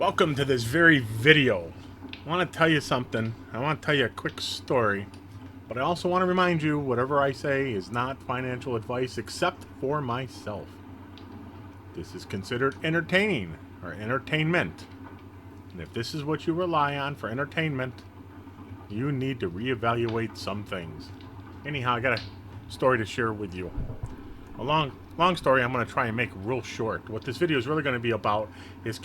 Welcome to this very video. I want to tell you something. I want to tell you a quick story. But I also want to remind you, whatever I say is not financial advice except for myself. This is considered entertaining or entertainment. And if this is what you rely on for entertainment, you need to reevaluate some things. Anyhow, I got a story to share with you. A long story I'm going to try and make real short. What this video is really going to be about is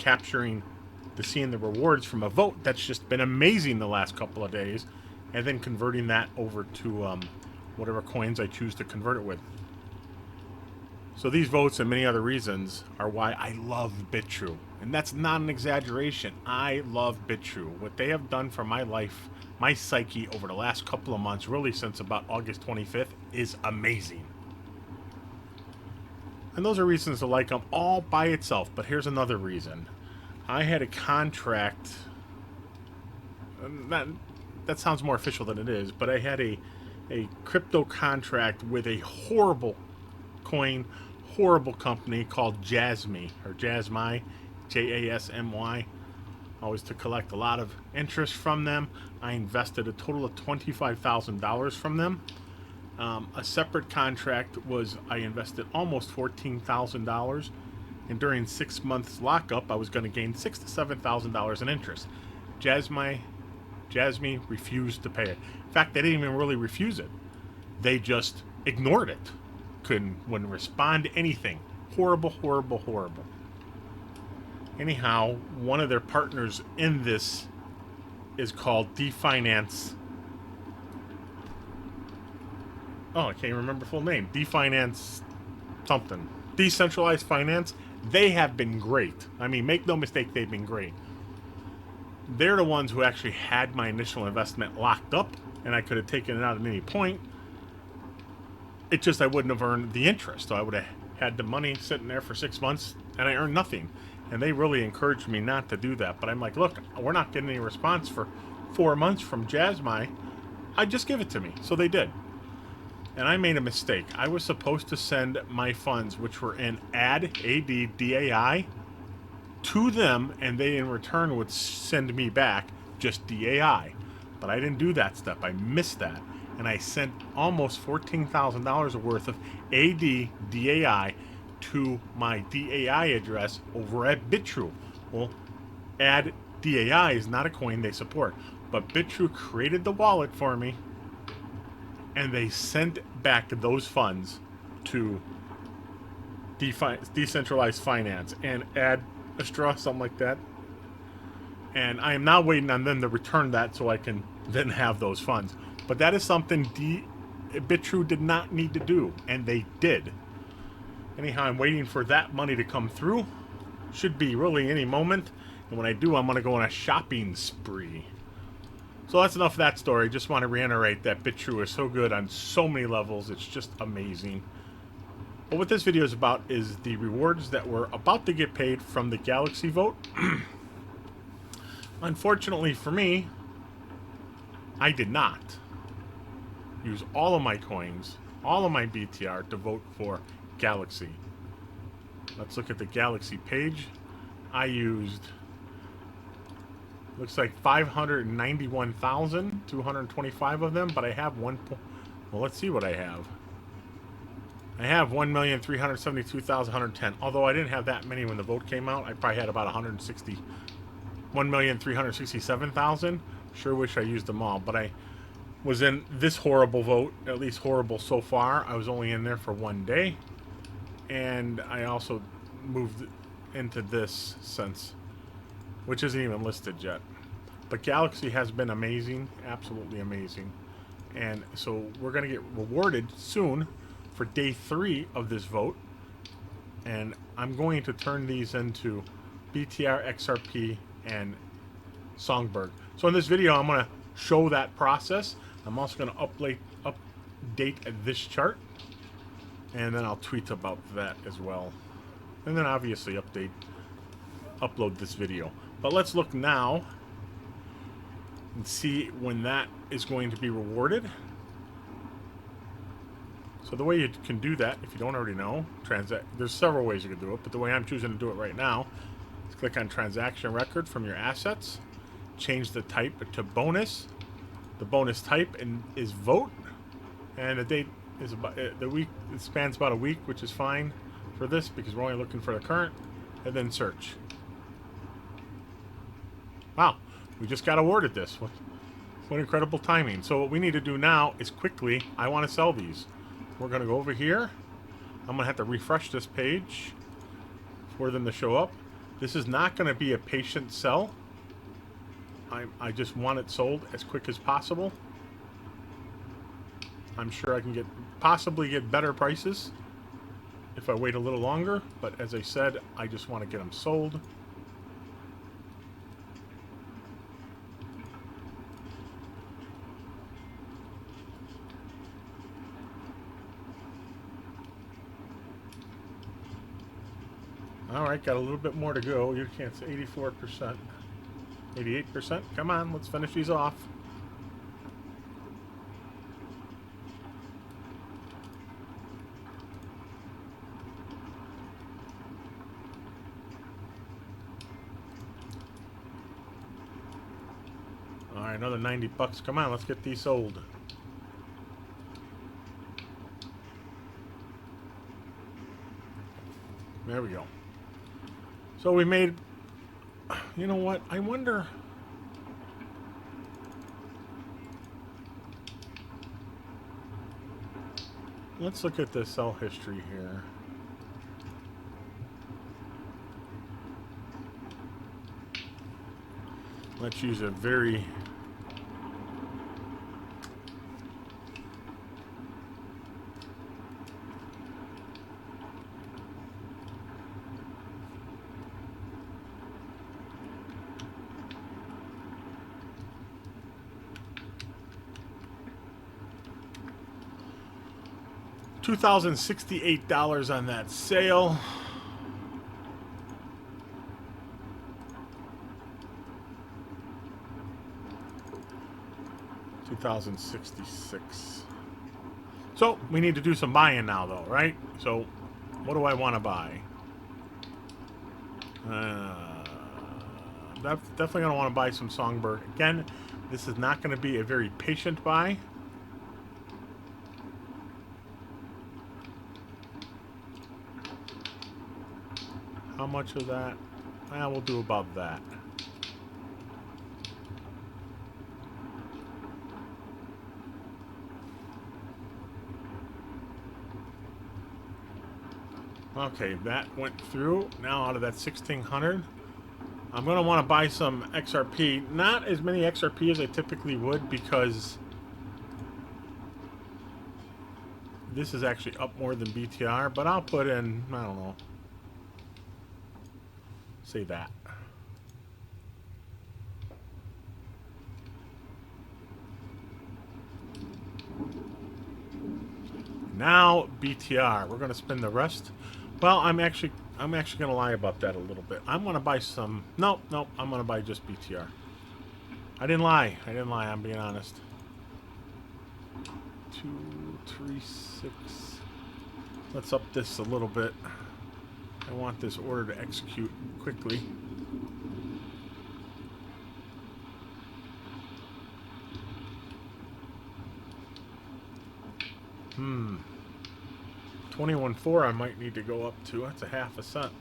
seeing the rewards from a vote that's just been amazing the last couple of days, and then converting that over to whatever coins I choose to convert it with. So these votes and many other reasons are why I love Bitrue. And that's not an exaggeration. I love Bitrue. What they have done for my life, my psyche over the last couple of months, really since about August 25th, is amazing. And those are reasons to like them all by itself. But here's another reason. I had a contract. That sounds more official than it is, but I had a crypto contract with a horrible coin, horrible company called Jasmy, or Jasmy, Jasmy. I was to collect a lot of interest from them. I invested a total of $25,000 from them. A separate contract was I invested almost $14,000, and during 6 months lockup, I was going to gain $6,000 to $7,000 in interest. Jasmy refused to pay it. In fact, they didn't even really refuse it. They just ignored it. Wouldn't respond to anything. Horrible, horrible, horrible. Anyhow, one of their partners in this is called Definance. Oh, I can't remember full name. Definance something. Decentralized Finance. They have been great. I mean, make no mistake, they've been great. They're the ones who actually had my initial investment locked up, and I could have taken it out at any point. It's just I wouldn't have earned the interest. So I would have had the money sitting there for 6 months, and I earned nothing. And they really encouraged me not to do that. But I'm like, look, we're not getting any response for 4 months from Jasmy. Just give it to me. So they did. And I made a mistake. I was supposed to send my funds, which were in ADDAI, to them, and they in return would send me back just DAI. But I didn't do that step. I missed that. And I sent almost $14,000 worth of ADDAI to my DAI address over at Bitrue. Well, ADDAI is not a coin they support, but Bitrue created the wallet for me, and they sent back those funds to Decentralized Finance and Astra, something like that. And I am now waiting on them to return that so I can then have those funds. But that is something Bitrue did not need to do, and they did. Anyhow, I'm waiting for that money to come through. Should be really any moment. And when I do, I'm going to go on a shopping spree. So that's enough of that story. Just want to reiterate that Bitrue is so good on so many levels. It's just amazing. But what this video is about is the rewards that were about to get paid from the Galaxy vote. Unfortunately for me, I did not use all of my coins, all of my BTR to vote for Galaxy. Let's look at the Galaxy page. I used, looks like 591,225 of them, but I have well, let's see what I have. I have 1,372,110. Although I didn't have that many when the vote came out. I probably had about 1,367,000. Sure wish I used them all, but I was in this horrible vote, at least horrible so far. I was only in there for 1 day, and I also moved into this since, which isn't even listed yet. But Galaxy has been amazing, absolutely amazing. And so we're going to get rewarded soon for day 3 of this vote. And I'm going to turn these into BTR XRP and Songbird. So in this video, I'm going to show that process. I'm also going to update this chart. And then I'll tweet about that as well. And then obviously upload this video. But let's look now and see when that is going to be rewarded. So the way you can do that, if you don't already know, there's several ways you can do it, but the way I'm choosing to do it right now Let's click on transaction record from your assets. Change the type to bonus. The bonus type is vote, and the date is about the week. It spans about a week, which is fine for this because we're only looking for the current. And then search. Wow, we just got awarded this. What incredible timing. So what we need to do now is quickly, I want to sell these. We're going to go over here. I'm going to have to refresh this page for them to show up. This is not going to be a patient sell. I just want it sold as quick as possible. I'm sure I can possibly get better prices if I wait a little longer, but as I said, I just want to get them sold. All right, got a little bit more to go. You can't say 84%, 88%. Come on, let's finish these off. All right, another 90 bucks. Come on, let's get these sold. There we go. So we made, you know what? I wonder. Let's look at the sell history here. Let's use a very $2,068 on that sale. $2,066. So we need to do some buying now, though, right? So what do I want to buy? Definitely gonna want to buy some Songbird. Again, this is not going to be a very patient buy. How much of that? We'll do about that. Okay, that went through. Now out of that 1,600, I'm going to want to buy some XRP. Not as many XRP as I typically would because this is actually up more than BTR, but I'll put in, I don't know, say that. Now BTR. We're going to spend the rest. Well, I'm actually going to lie about that a little bit. I'm going to buy some. Nope. I'm going to buy just BTR. I didn't lie. I'm being honest. 2, 3, 6. Let's up this a little bit. I want this order to execute quickly. Hmm. 21.4 I might need to go up to. That's a ½ cent.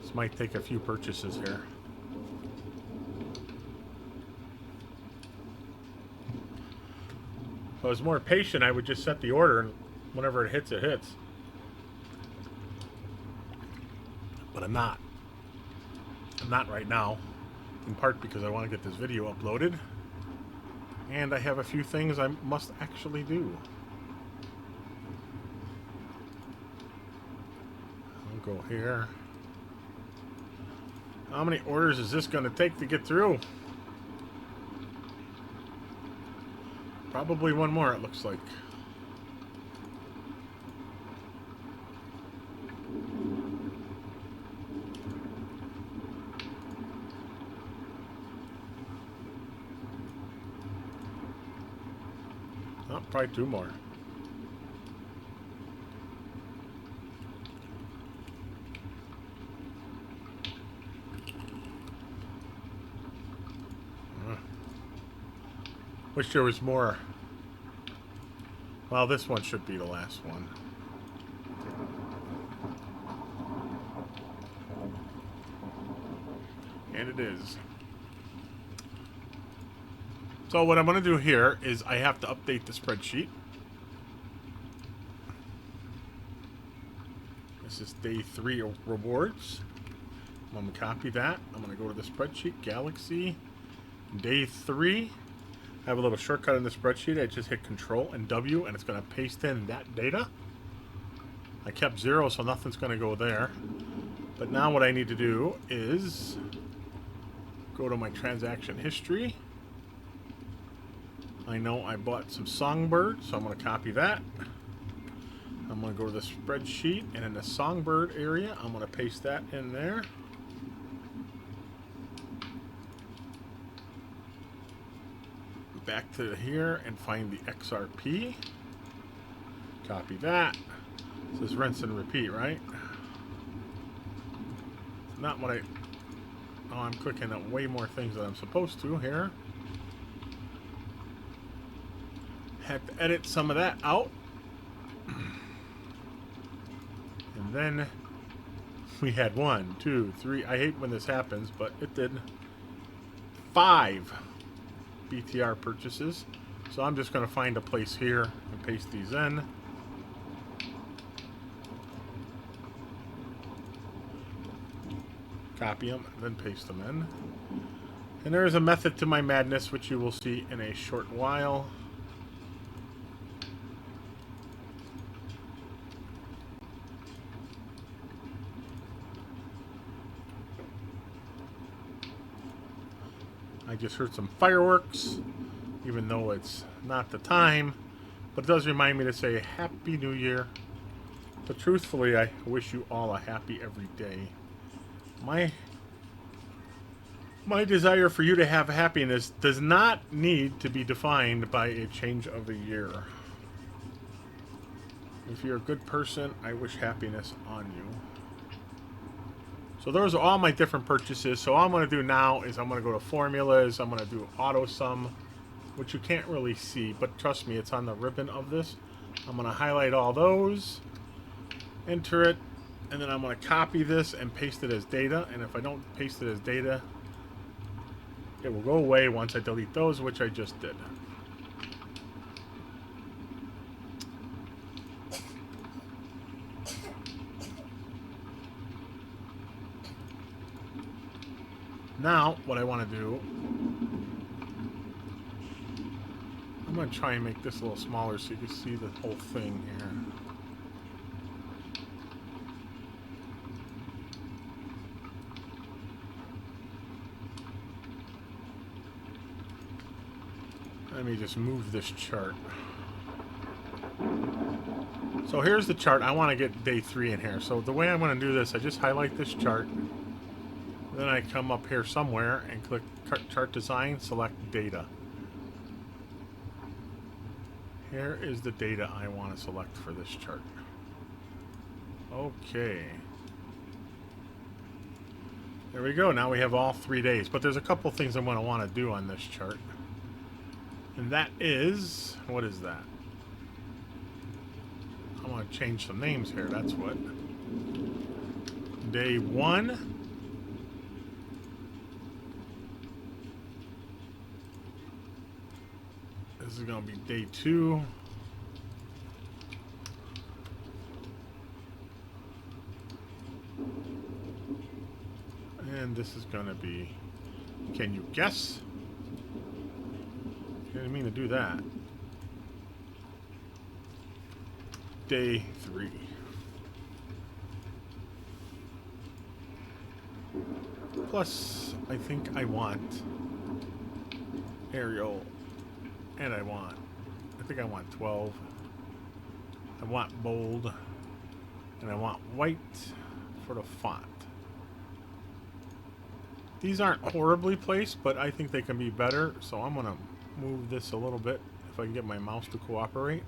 This might take a few purchases here. If I was more patient, I would just set the order and whenever it hits, it hits. But I'm not. I'm not right now, in part because I want to get this video uploaded. And I have a few things I must actually do. I'll go here. How many orders is this going to take to get through? Probably one more, it looks like. Oh, probably 2 more. Wish there was more. Well, this one should be the last one. And it is. So what I'm going to do here is I have to update the spreadsheet. This is day 3 of rewards. I'm going to copy that. I'm going to go to the spreadsheet, Galaxy, day 3. I have a little shortcut in the spreadsheet. I just hit Control and W, and it's going to paste in that data. I kept 0, so nothing's going to go there. But now what I need to do is go to my transaction history. I know I bought some Songbird, so I'm going to copy that. I'm going to go to the spreadsheet, and in the Songbird area, I'm going to paste that in there. Back to here and find the XRP. Copy that. This is rinse and repeat, right? Not what I... Oh, I'm clicking on way more things than I'm supposed to here. Had to edit some of that out. And then we had 1, 2, 3. I hate when this happens, but it did. 5 BTR purchases. So I'm just going to find a place here and paste these in. Copy them, then paste them in. And there is a method to my madness, which you will see in a short while. I just heard some fireworks, even though it's not the time, but it does remind me to say Happy New Year. But truthfully, I wish you all a happy every day. My desire for you to have happiness does not need to be defined by a change of the year. If you're a good person, I wish happiness on you. So those are all my different purchases. So all I'm going to do now is I'm going to go to formulas. I'm going to do auto sum, which you can't really see, but trust me, it's on the ribbon of this. I'm going to highlight all those, enter it, and then I'm going to copy this and paste it as data. And if I don't paste it as data, it will go away once I delete those, which I just did. Now, what I want to do, I'm going to try and make this a little smaller so you can see the whole thing here. Let me just move this chart. So here's the chart. I want to get day 3 in here. So the way I'm going to do this, I just highlight this chart. Then I come up here somewhere and click Chart Design, select Data. Here is the data I want to select for this chart. Okay. There we go. Now we have all 3 days. But there's a couple things I'm going to want to do on this chart. And that is... What is that? I want to change some names here. That's what. Day 1. This is going to be day 2. And this is going to be, can you guess? I didn't mean to do that. Day 3. Plus, I think I want Arial. And I think I want 12. I want bold. And I want white for the font. These aren't horribly placed, but I think they can be better. So I'm going to move this a little bit if I can get my mouse to cooperate.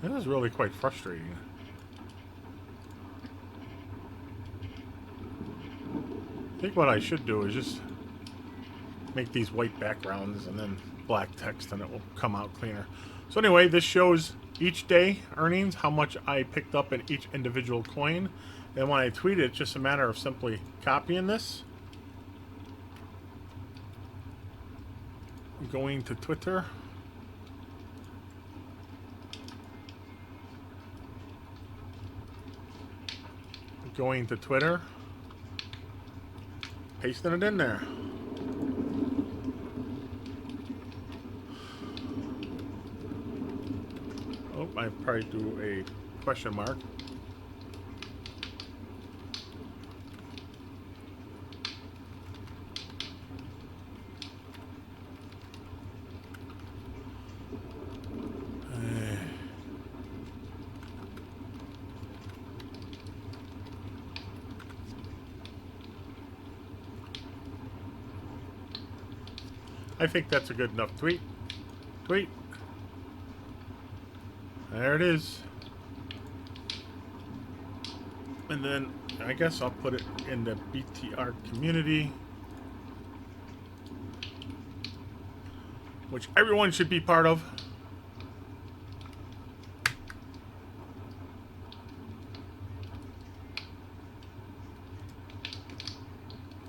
This is really quite frustrating. I think what I should do is just make these white backgrounds and then black text, and it will come out cleaner. So anyway, this shows each day earnings, how much I picked up in each individual coin. And when I tweet it, it's just a matter of simply copying this, going to Twitter, pasting it in there. Oh, I probably do a question mark. I think that's a good enough tweet. Tweet. There it is. And then I guess I'll put it in the BTR community, which everyone should be part of.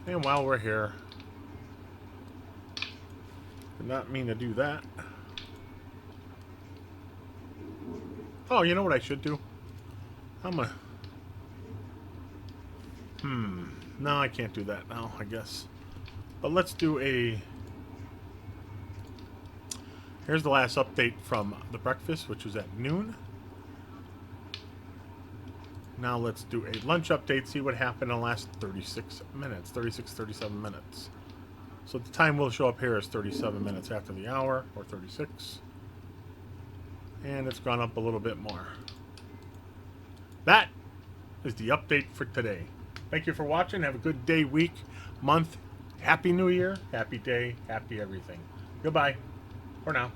And while we're here, did not mean to do that. Oh, you know what I should do? No, I can't do that now, I guess. But let's do a... Here's the last update from the breakfast, which was at noon. Now let's do a lunch update, see what happened in the last 36 minutes, 37 minutes. So the time will show up here as 37 minutes after the hour, or 36. And it's gone up a little bit more. That is the update for today. Thank you for watching. Have a good day, week, month. Happy New Year, happy day, happy everything. Goodbye for now.